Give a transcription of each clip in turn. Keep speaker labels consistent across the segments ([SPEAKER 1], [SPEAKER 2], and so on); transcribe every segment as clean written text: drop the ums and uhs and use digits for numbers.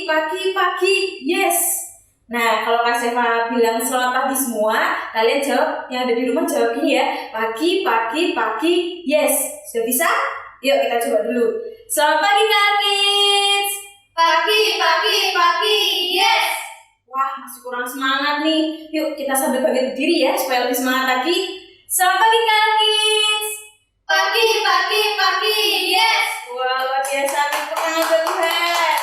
[SPEAKER 1] pagi, yes. Nah, kalau Kak Seva bilang selamat pagi semua, kalian jawab, yang ada di rumah jawab gini ya. Pagi, yes. Sudah bisa? Yuk kita coba dulu. Selamat pagi Kak Kids.
[SPEAKER 2] Pagi, yes.
[SPEAKER 1] Wah, masih kurang semangat nih. Yuk kita sambil bangkit berdiri ya, supaya lebih semangat lagi. Selamat pagi Kak Kids.
[SPEAKER 2] Pagi, yes.
[SPEAKER 1] Wah, luar biasa, tepuk tangan buat Tuhan.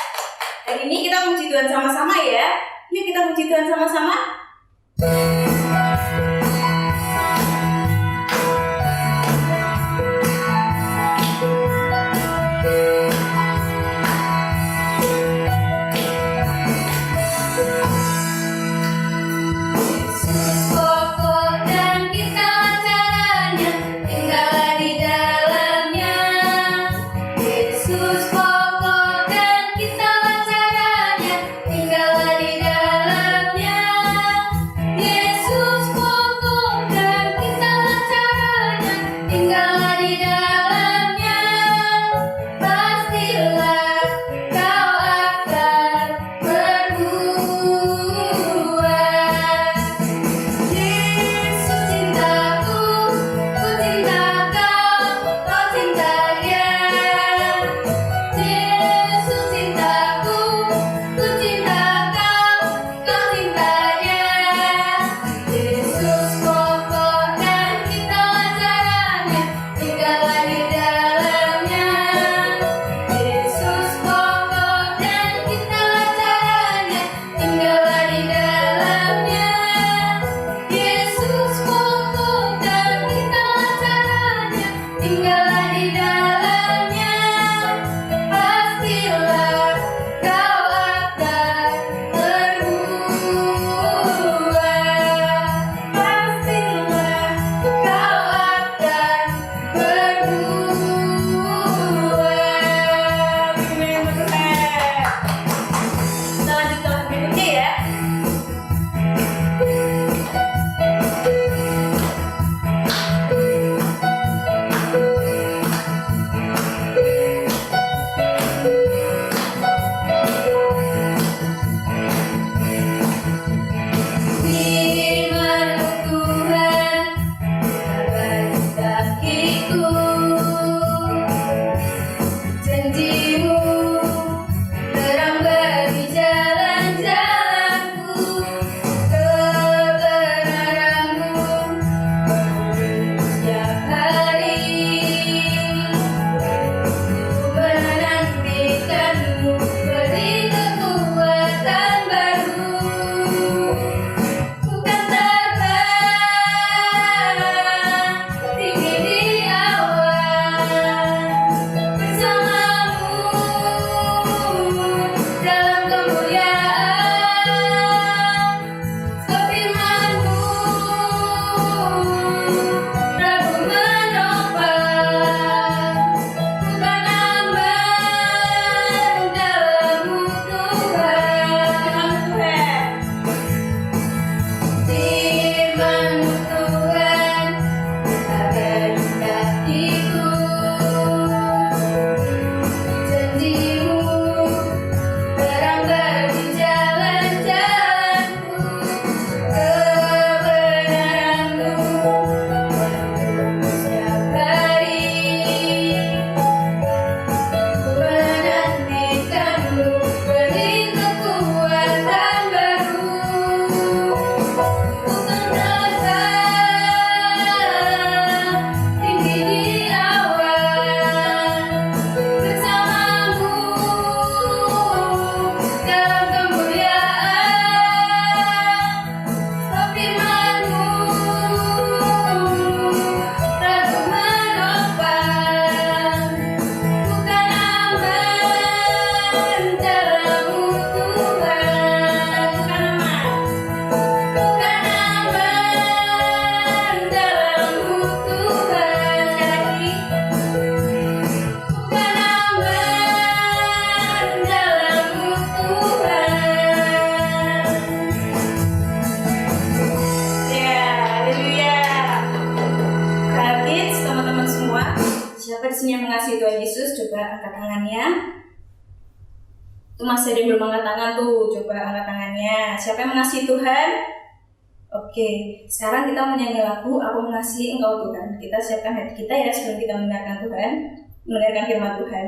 [SPEAKER 1] Hari ini kita memuji Tuhan sama-sama ya. Yuk kita memuji Tuhan sama-sama. Siapa di sini yang mengasihi Tuhan Yesus? Coba angkat tangannya. Itu masih ada yang belum angkat tangan tuh, coba angkat tangannya. Siapa yang mengasihi Tuhan? Oke, sekarang kita menyanyi lagu Aku Mengasihi Engkau Tuhan. Kita siapkan hati kita ya sebelum kita mendengarkan Tuhan, mendengarkan firman Tuhan.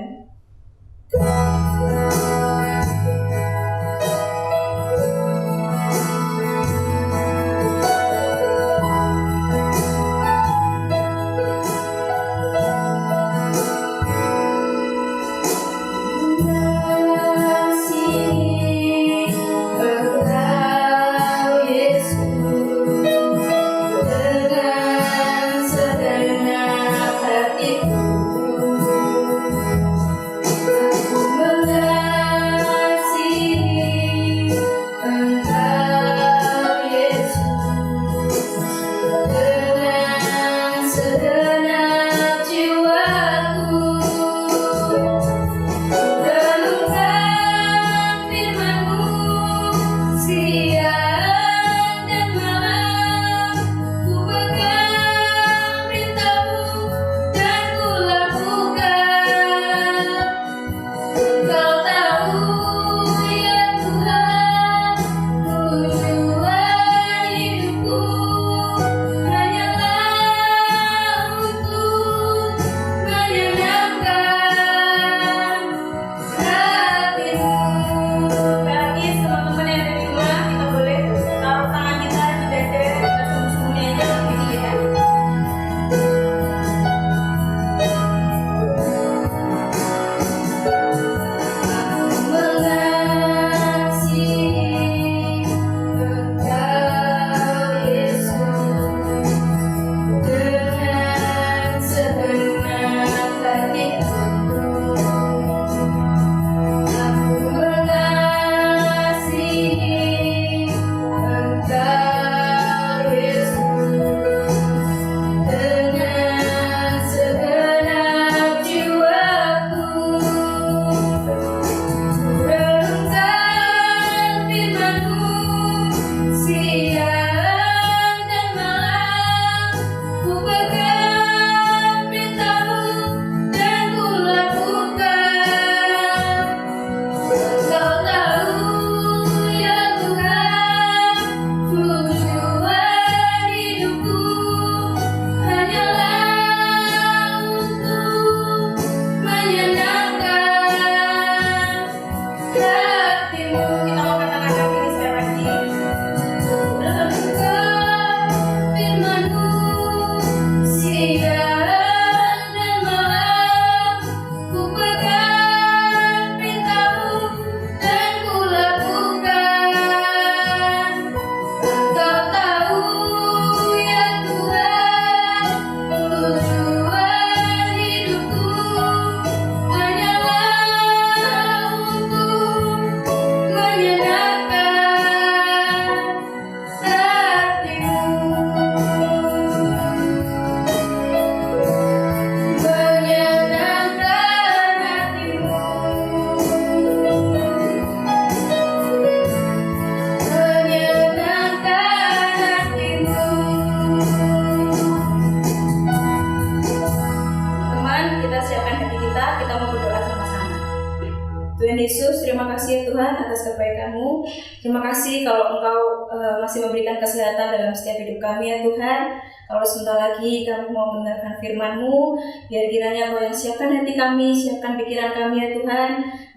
[SPEAKER 1] Tuhan Yesus, terima kasih ya Tuhan atas kebaikan-Mu. Terima kasih kalau Engkau masih memberikan kesehatan dalam setiap hidup kami ya Tuhan. Kalau sebentar lagi kami mau mendengarkan firman-Mu, biar kiranya Engkau yang siapkan hati kami, siapkan pikiran kami ya Tuhan.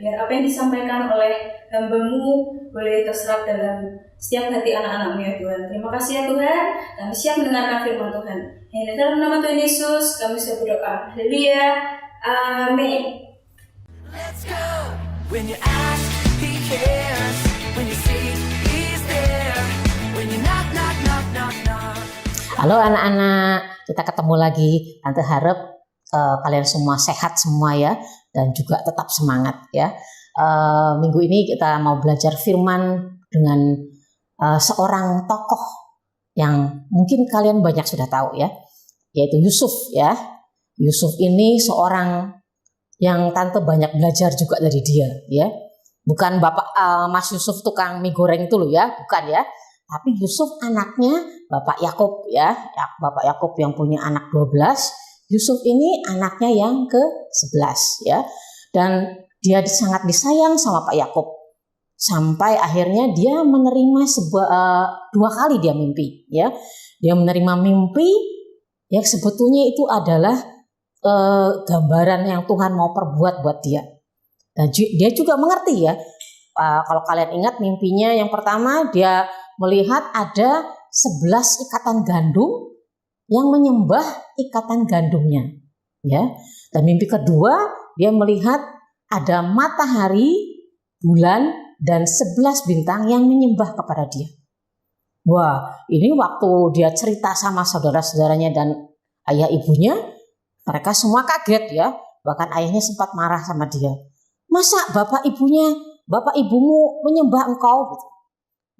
[SPEAKER 1] Biar apa yang disampaikan oleh hamba-Mu boleh terserap dalam setiap hati anak-anak-Mu ya Tuhan. Terima kasih ya Tuhan, kami siap mendengarkan firman Tuhan. Yang dalam nama Tuhan Yesus kami sudah berdoa. Haleluya. Amin.
[SPEAKER 3] Let's go. When you ask, he cares. When you see, he's there. When you knock, knock, knock, knock, knock.
[SPEAKER 4] Halo anak-anak, kita ketemu lagi. Tante harap kalian semua sehat semua ya, dan juga tetap semangat ya. Minggu ini kita mau belajar firman dengan seorang tokoh yang mungkin kalian banyak sudah tahu ya, yaitu Yusuf ya. Yusuf ini seorang yang tante banyak belajar juga dari dia ya. Bukan Bapak Mas Yusuf tukang mie goreng itu loh ya, bukan ya. Tapi Yusuf anaknya Bapak Yakub ya. Bapak Yakub yang punya anak 12, Yusuf ini anaknya yang ke-11 ya. Dan dia sangat disayang sama Pak Yakub. Sampai akhirnya dia menerima dua kali dia mimpi, ya. Dia menerima mimpi yang sebetulnya itu adalah gambaran yang Tuhan mau perbuat buat dia. Dan dia juga mengerti, ya. Kalau kalian ingat mimpinya yang pertama, dia melihat ada 11 ikatan gandum yang menyembah ikatan gandumnya, ya. Dan mimpi kedua, dia melihat ada matahari, bulan, dan 11 bintang yang menyembah kepada dia. Wah, ini waktu dia cerita sama saudara-saudaranya dan ayah ibunya, mereka semua kaget, ya. Bahkan ayahnya sempat marah sama dia. Masa bapak ibumu menyembah engkau? Gitu.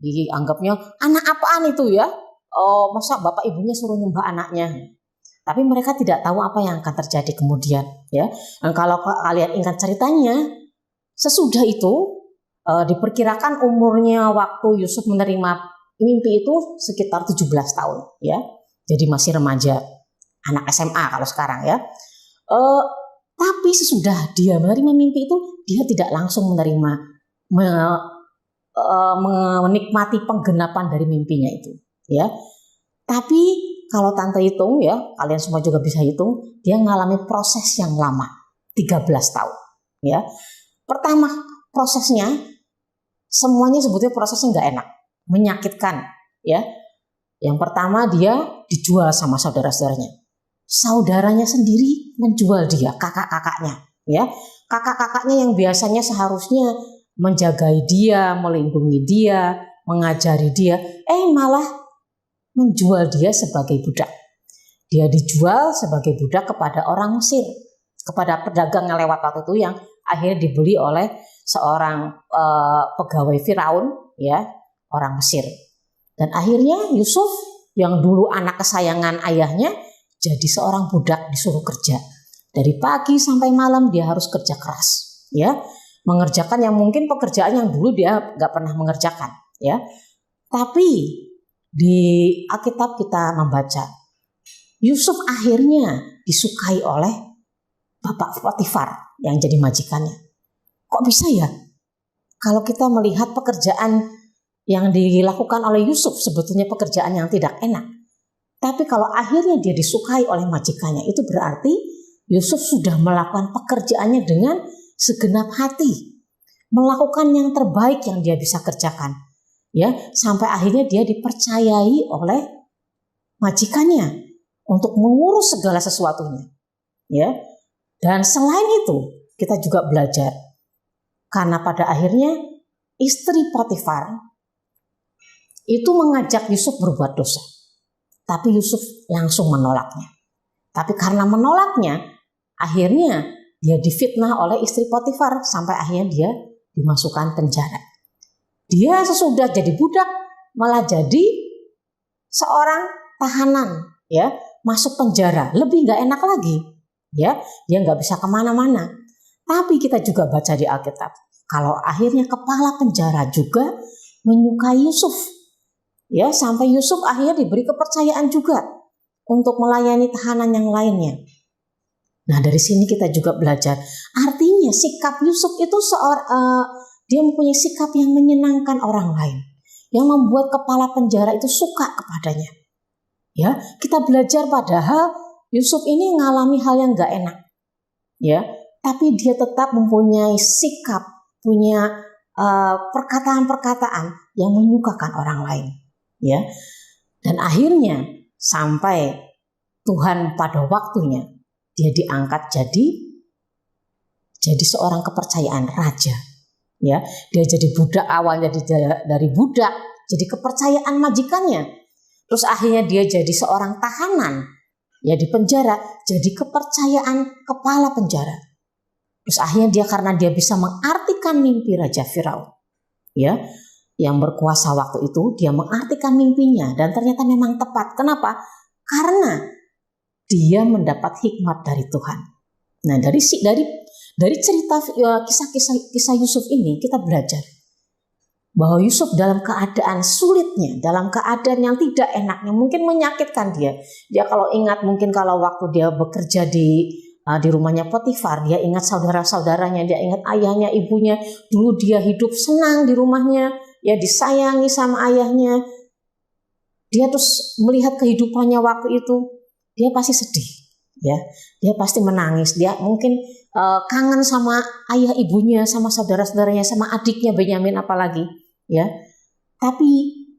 [SPEAKER 4] Dianggapnya anak apaan itu, ya? Oh, masa bapak ibunya suruh nyembah anaknya? Tapi mereka tidak tahu apa yang akan terjadi kemudian, ya. Dan kalau kalian ingat ceritanya, sesudah itu diperkirakan umurnya waktu Yusuf menerima mimpi itu sekitar 17 tahun, ya. Jadi masih remaja, anak SMA kalau sekarang, ya. Tapi sesudah dia menerima mimpi itu, dia tidak langsung menikmati penggenapan dari mimpinya itu, ya. Tapi kalau tante hitung, ya, kalian semua juga bisa hitung, dia mengalami proses yang lama, 13 tahun, ya. Pertama prosesnya, semuanya sebetulnya prosesnya nggak enak, menyakitkan, ya. Yang pertama dia dijual sama saudara-saudaranya. Saudaranya sendiri menjual dia, kakak-kakaknya, ya. Kakak-kakaknya yang biasanya seharusnya menjagai dia, melindungi dia, mengajari dia, malah menjual dia sebagai budak. Dia dijual sebagai budak kepada orang Mesir, kepada pedagang yang lewat waktu itu yang akhirnya dibeli oleh seorang pegawai Firaun, ya, orang Mesir. Dan akhirnya Yusuf yang dulu anak kesayangan ayahnya jadi seorang budak, disuruh kerja. Dari pagi sampai malam dia harus kerja keras, ya, mengerjakan yang mungkin pekerjaan yang dulu dia nggak pernah mengerjakan, ya. Tapi di Alkitab kita membaca Yusuf akhirnya disukai oleh Bapak Potifar yang jadi majikannya. Kok bisa, ya? Kalau kita melihat pekerjaan yang dilakukan oleh Yusuf sebetulnya pekerjaan yang tidak enak. Tapi kalau akhirnya dia disukai oleh majikannya, itu berarti Yusuf sudah melakukan pekerjaannya dengan segenap hati, melakukan yang terbaik yang dia bisa kerjakan, ya, sampai akhirnya dia dipercayai oleh majikannya untuk mengurus segala sesuatunya, ya. Dan selain itu kita juga belajar karena pada akhirnya istri Potifar itu mengajak Yusuf berbuat dosa, tapi Yusuf langsung menolaknya. Tapi karena menolaknya, akhirnya dia difitnah oleh istri Potifar sampai akhirnya dia dimasukkan penjara. Dia sesudah jadi budak malah jadi seorang tahanan, ya, masuk penjara, lebih nggak enak lagi, ya, dia nggak bisa kemana-mana. Tapi kita juga baca di Alkitab kalau akhirnya kepala penjara juga menyukai Yusuf, ya, sampai Yusuf akhirnya diberi kepercayaan juga untuk melayani tahanan yang lainnya. Nah, dari sini kita juga belajar artinya sikap Yusuf itu dia mempunyai sikap yang menyenangkan orang lain, yang membuat kepala penjara itu suka kepadanya. Ya, kita belajar padahal Yusuf ini mengalami hal yang gak enak, ya, tapi dia tetap mempunyai sikap, punya perkataan-perkataan yang menyukakan orang lain, ya. Dan akhirnya sampai Tuhan pada waktunya dia diangkat jadi seorang kepercayaan raja. Ya, dia jadi budak awalnya dari budak jadi kepercayaan majikannya. Terus akhirnya dia jadi seorang tahanan, ya, di penjara, jadi kepercayaan kepala penjara. Terus akhirnya dia karena dia bisa mengartikan mimpi Raja Firaun, ya, yang berkuasa waktu itu, dia mengartikan mimpinya dan ternyata memang tepat. Kenapa? Karena dia mendapat hikmat dari Tuhan. Nah, dari cerita kisah Yusuf ini kita belajar bahwa Yusuf dalam keadaan sulitnya, dalam keadaan yang tidak enaknya, mungkin menyakitkan dia. Dia kalau ingat mungkin kalau waktu dia bekerja di di rumahnya Potifar, dia ingat saudara-saudaranya, dia ingat ayahnya, ibunya. Dulu dia hidup senang di rumahnya, ya disayangi sama ayahnya. Dia terus melihat kehidupannya waktu itu, dia pasti sedih, ya. Dia pasti menangis. Dia mungkin kangen sama ayah ibunya, sama saudara-saudaranya, sama adiknya Benyamin apalagi, ya. Tapi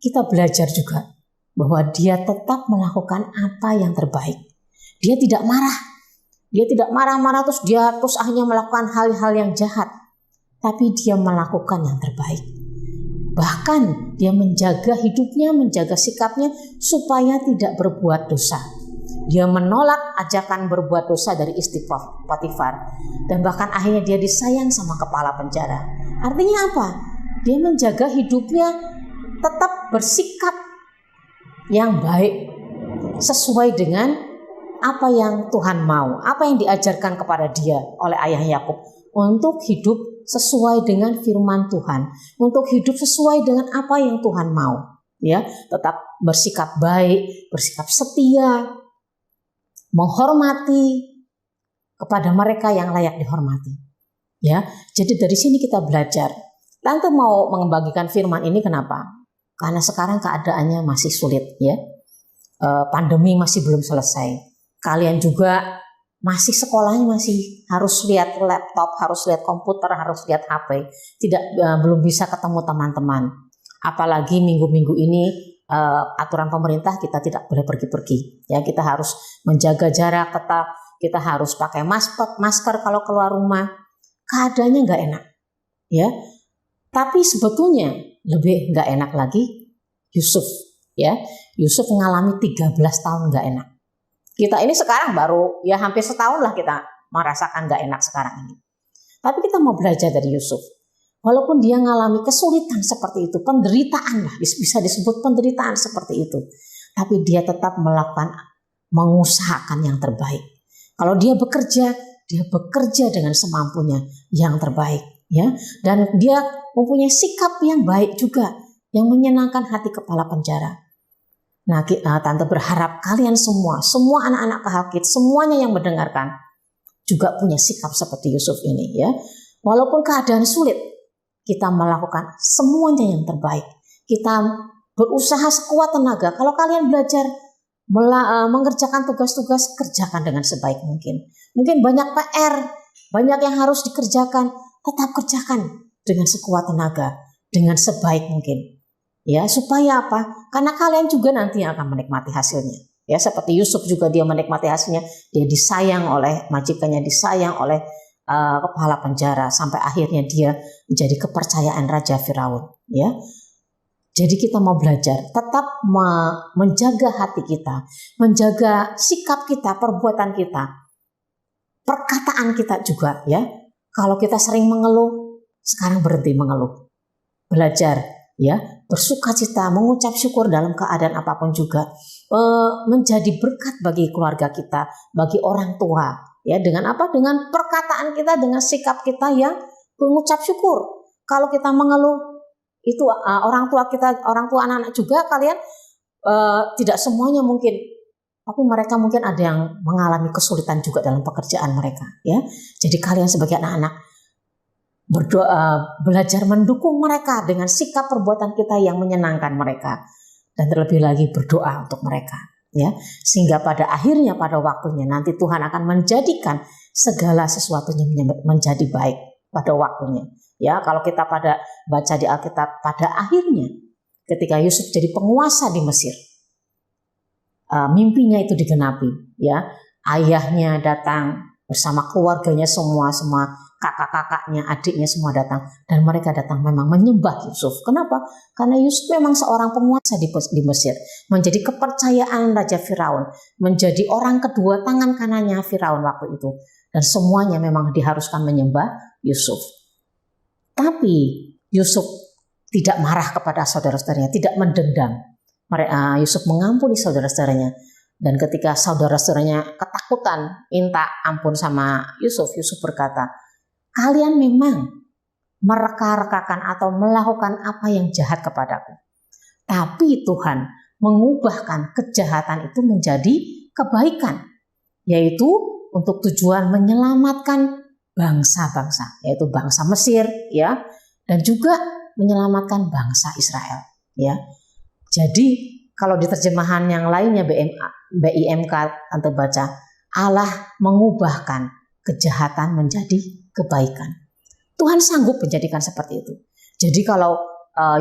[SPEAKER 4] kita belajar juga bahwa dia tetap melakukan apa yang terbaik. Dia tidak marah. Dia tidak marah-marah terus dia terus akhirnya melakukan hal-hal yang jahat. Tapi dia melakukan yang terbaik. Bahkan dia menjaga hidupnya, menjaga sikapnya supaya tidak berbuat dosa. Dia menolak ajakan berbuat dosa dari istri Potifar. Dan bahkan akhirnya dia disayang sama kepala penjara. Artinya apa? Dia menjaga hidupnya tetap bersikap yang baik sesuai dengan apa yang Tuhan mau, apa yang diajarkan kepada dia oleh ayah Yakub untuk hidup sesuai dengan firman Tuhan, untuk hidup sesuai dengan apa yang Tuhan mau, ya, tetap bersikap baik, bersikap setia, menghormati kepada mereka yang layak dihormati, ya. Jadi dari sini kita belajar. Tante mau membagikan firman ini kenapa? Karena sekarang keadaannya masih sulit, ya. Pandemi masih belum selesai. Kalian juga masih sekolahnya masih harus lihat laptop, harus lihat komputer, harus lihat HP. Belum bisa ketemu teman-teman. Apalagi minggu-minggu ini aturan pemerintah kita tidak boleh pergi-pergi. Ya, kita harus menjaga jarak tetap. Kita harus pakai masker kalau keluar rumah. Keadaannya nggak enak. Ya, tapi sebetulnya lebih nggak enak lagi Yusuf. Ya, Yusuf mengalami 13 tahun nggak enak. Kita ini sekarang baru ya hampir setahun lah kita merasakan gak enak sekarang ini. Tapi kita mau belajar dari Yusuf. Walaupun dia mengalami kesulitan seperti itu, penderitaan lah, bisa disebut penderitaan seperti itu. Tapi dia tetap mengusahakan yang terbaik. Kalau dia bekerja dengan semampunya yang terbaik. Ya. Dan dia mempunyai sikap yang baik juga, yang menyenangkan hati kepala penjara. Nah, Tante berharap kalian semua anak-anak Kahakit, semuanya yang mendengarkan juga punya sikap seperti Yusuf ini, ya. Walaupun keadaan sulit, kita melakukan semuanya yang terbaik. Kita berusaha sekuat tenaga. Kalau kalian belajar mengerjakan tugas-tugas, kerjakan dengan sebaik mungkin. Mungkin banyak PR, banyak yang harus dikerjakan, tetap kerjakan dengan sekuat tenaga, dengan sebaik mungkin. Ya, supaya apa? Karena kalian juga nanti akan menikmati hasilnya. Ya, seperti Yusuf juga dia menikmati hasilnya. Dia disayang oleh majikannya, disayang oleh kepala penjara sampai akhirnya dia menjadi kepercayaan Raja Firaun. Ya, jadi kita mau belajar tetap menjaga hati kita, menjaga sikap kita, perbuatan kita, perkataan kita juga. Ya, kalau kita sering mengeluh, sekarang berhenti mengeluh, belajar. Ya, bersukacita, mengucap syukur dalam keadaan apapun juga, menjadi berkat bagi keluarga kita, bagi orang tua. Ya, dengan apa? Dengan perkataan kita, dengan sikap kita yang mengucap syukur. Kalau kita mengeluh, itu orang tua kita, orang tua anak-anak juga kalian tidak semuanya mungkin, tapi mereka mungkin ada yang mengalami kesulitan juga dalam pekerjaan mereka. Ya, jadi kalian sebagai anak-anak berdoa, belajar mendukung mereka dengan sikap perbuatan kita yang menyenangkan mereka, dan terlebih lagi berdoa untuk mereka, ya, sehingga pada akhirnya pada waktunya nanti Tuhan akan menjadikan segala sesuatunya menjadi baik pada waktunya. Ya, kalau kita pada baca di Alkitab, pada akhirnya ketika Yusuf jadi penguasa di Mesir, mimpinya itu digenapi. Ya, ayahnya datang bersama keluarganya semua kakak-kakaknya, adiknya semua datang, dan mereka datang memang menyembah Yusuf. Kenapa? Karena Yusuf memang seorang penguasa di Mesir, menjadi kepercayaan Raja Firaun, menjadi orang kedua tangan kanannya Firaun waktu itu, dan semuanya memang diharuskan menyembah Yusuf. Tapi Yusuf tidak marah kepada saudara-saudaranya, tidak mendendam. Yusuf mengampuni saudara-saudaranya. Dan ketika saudara-saudaranya ketakutan minta ampun sama Yusuf, Yusuf berkata, kalian memang mereka-rekakan atau melakukan apa yang jahat kepadaku. Tapi Tuhan mengubahkan kejahatan itu menjadi kebaikan. Yaitu untuk tujuan menyelamatkan bangsa-bangsa, yaitu bangsa Mesir, ya, dan juga menyelamatkan bangsa Israel, ya. Jadi kalau di terjemahan yang lainnya BIMK Tante baca, Allah mengubahkan kejahatan menjadi kebaikan. Tuhan sanggup menjadikan seperti itu. Jadi kalau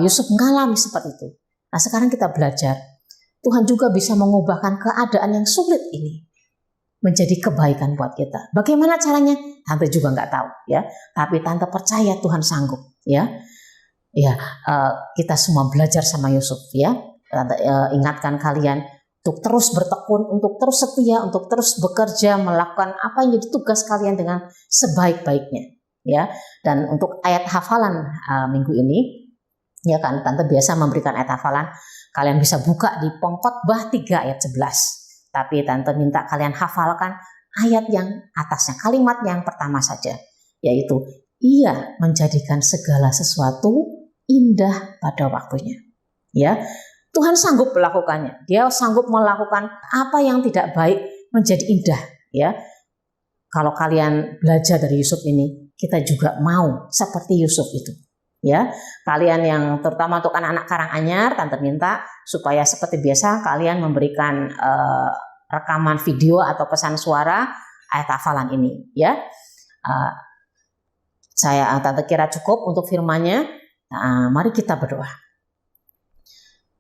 [SPEAKER 4] Yusuf mengalami seperti itu, nah sekarang kita belajar, Tuhan juga bisa mengubahkan keadaan yang sulit ini menjadi kebaikan buat kita. Bagaimana caranya? Tante juga nggak tahu, ya. Tapi Tante percaya Tuhan sanggup, ya. Ya, kita semua belajar sama Yusuf, ya. Tante ingatkan kalian untuk terus bertekun, untuk terus setia, untuk terus bekerja, melakukan apa yang jadi tugas kalian dengan sebaik-baiknya, ya. Dan untuk ayat hafalan minggu ini, ya kan, Tante biasa memberikan ayat hafalan. Kalian bisa buka di Pengkhotbah 3 ayat 11. Tapi Tante minta kalian hafalkan ayat yang atasnya, kalimat yang pertama saja, yaitu Ia menjadikan segala sesuatu indah pada waktunya. Ya, Tuhan sanggup melakukannya. Dia sanggup melakukan apa yang tidak baik menjadi indah. Ya, kalau kalian belajar dari Yusuf ini, kita juga mau seperti Yusuf itu. Ya, kalian yang terutama untuk anak-anak Karanganyar, Tante minta supaya seperti biasa kalian memberikan rekaman video atau pesan suara ayat hafalan ini, ya. Tante kira cukup untuk firman-Nya. Mari kita berdoa.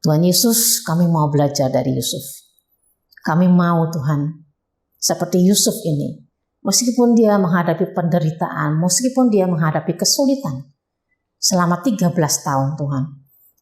[SPEAKER 4] Tuhan Yesus, kami mau belajar dari Yusuf. Kami mau Tuhan seperti Yusuf ini, meskipun dia menghadapi penderitaan, meskipun dia menghadapi kesulitan selama 13 tahun Tuhan,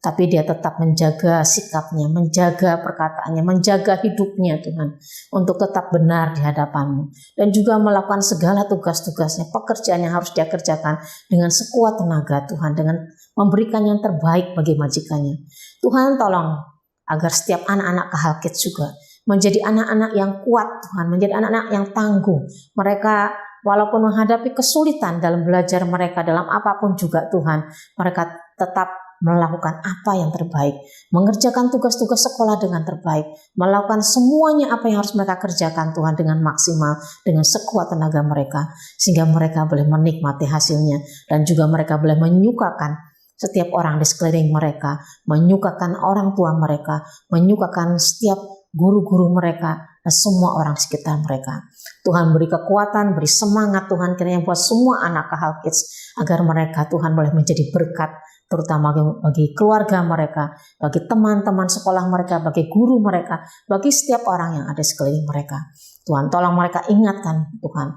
[SPEAKER 4] tapi dia tetap menjaga sikapnya, menjaga perkataannya, menjaga hidupnya Tuhan, untuk tetap benar di hadapan-Mu, dan juga melakukan segala tugas-tugasnya, pekerjaan yang harus dia kerjakan dengan sekuat tenaga Tuhan, dengan memberikan yang terbaik bagi majikannya. Tuhan tolong agar setiap anak-anak Kahal Kids juga menjadi anak-anak yang kuat Tuhan, menjadi anak-anak yang tangguh. Mereka walaupun menghadapi kesulitan dalam belajar mereka, dalam apapun juga Tuhan, mereka tetap melakukan apa yang terbaik, mengerjakan tugas-tugas sekolah dengan terbaik, melakukan semuanya apa yang harus mereka kerjakan Tuhan dengan maksimal, dengan sekuat tenaga mereka, sehingga mereka boleh menikmati hasilnya, dan juga mereka boleh menyukakan setiap orang di sekeliling mereka, menyukakan orang tua mereka, menyukakan setiap guru-guru mereka, dan semua orang sekitar mereka. Tuhan beri kekuatan, beri semangat Tuhan kiranya buat semua anak Kahal Kids, agar mereka Tuhan boleh menjadi berkat, terutama bagi keluarga mereka, bagi teman-teman sekolah mereka, bagi guru mereka, bagi setiap orang yang ada sekeliling mereka. Tuhan tolong mereka ingatkan Tuhan,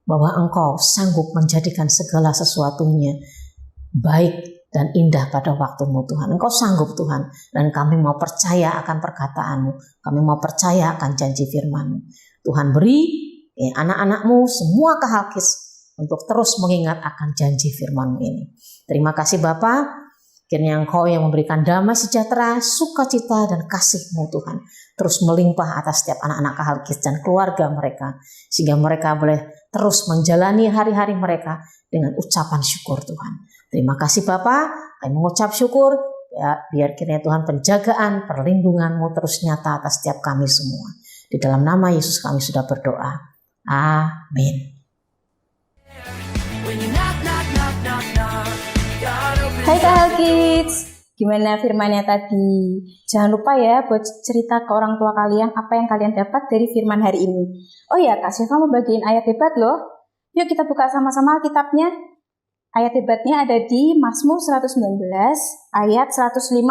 [SPEAKER 4] bahwa Engkau sanggup menjadikan segala sesuatunya baik dan indah pada waktu-Mu Tuhan. Engkau sanggup Tuhan, dan kami mau percaya akan perkataan-Mu, kami mau percaya akan janji firman-Mu. Tuhan beri anak-anak-Mu semua Kahal Kids untuk terus mengingat akan janji firman-Mu ini. Terima kasih Bapa, kiranya Engkau yang memberikan damai sejahtera, sukacita dan kasih-Mu Tuhan terus melimpah atas setiap anak-anak Kahal Kids dan keluarga mereka, sehingga mereka boleh terus menjalani hari-hari mereka dengan ucapan syukur Tuhan. Terima kasih Bapa, kami mengucap syukur, ya, biar kiranya Tuhan penjagaan, perlindungan-Mu terus nyata atas setiap kami semua. Di dalam nama Yesus kami sudah berdoa. Amin.
[SPEAKER 1] Hai Kahal Kids, gimana firmannya tadi? Jangan lupa ya buat cerita ke orang tua kalian apa yang kalian dapat dari firman hari ini. Oh ya, Kak Syifa mau bagiin ayat hebat loh. Yuk kita buka sama-sama Alkitabnya. Ayat hebatnya ada di Mazmur 119 ayat 105.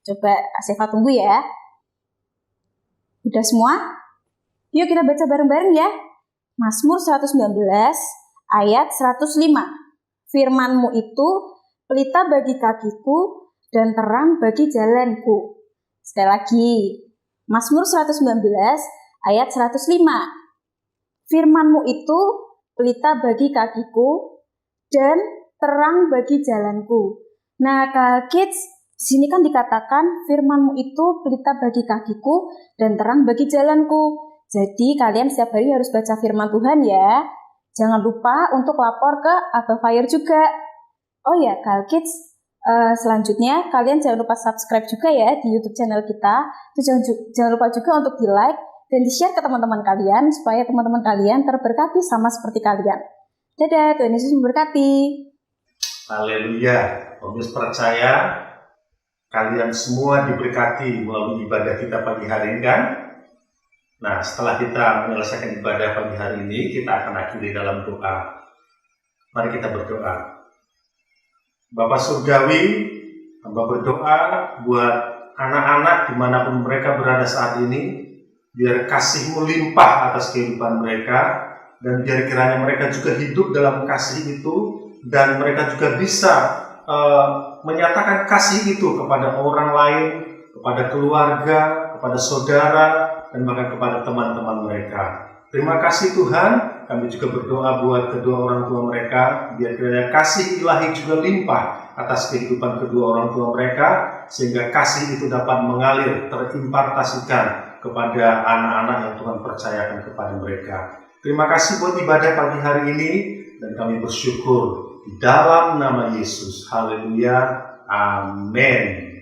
[SPEAKER 1] Coba Kak Syifa tunggu ya. Udah semua? Yuk kita baca bareng-bareng ya. Mazmur 119 ayat 105. Firman-Mu itu pelita bagi kakiku dan terang bagi jalanku. Sekali lagi. Mazmur 119 ayat 105. Firman-Mu itu pelita bagi kakiku dan terang bagi jalanku. Nah, Kahal Kids, sini kan dikatakan firman-Mu itu pelita bagi kakiku dan terang bagi jalanku. Jadi kalian setiap hari harus baca firman Tuhan ya. Jangan lupa untuk lapor ke Abba Fire juga. Oh ya, Kahal Kids, selanjutnya kalian jangan lupa subscribe juga ya di YouTube channel kita. Jangan lupa juga untuk di like
[SPEAKER 5] dan di-share ke teman-teman kalian supaya teman-teman kalian terberkati sama seperti kalian. Dadah, Tuhan Yesus memberkati.
[SPEAKER 6] Haleluya. Pemirsa percaya kalian semua diberkati melalui ibadah kita pagi hari ini kan? Nah, setelah kita menyelesaikan ibadah pagi hari ini, kita akan akhiri dalam doa. Mari kita berdoa. Bapak Surgawi, hamba berdoa buat anak-anak dimanapun mereka berada saat ini, biar kasih-Mu limpah atas kehidupan mereka, dan biar kiranya mereka juga hidup dalam kasih itu, dan mereka juga bisa menyatakan kasih itu kepada orang lain, kepada keluarga, kepada saudara, dan bahkan kepada teman-teman mereka. Terima kasih Tuhan, kami juga berdoa buat kedua orang tua mereka, biar kiranya kasih ilahi juga limpah atas kehidupan kedua orang tua mereka, sehingga kasih itu dapat mengalir, terimpartasikan kepada anak-anak yang Tuhan percayakan kepada mereka. Terima kasih buat ibadah pagi hari ini, dan kami bersyukur di dalam nama Yesus. Haleluya. Amin.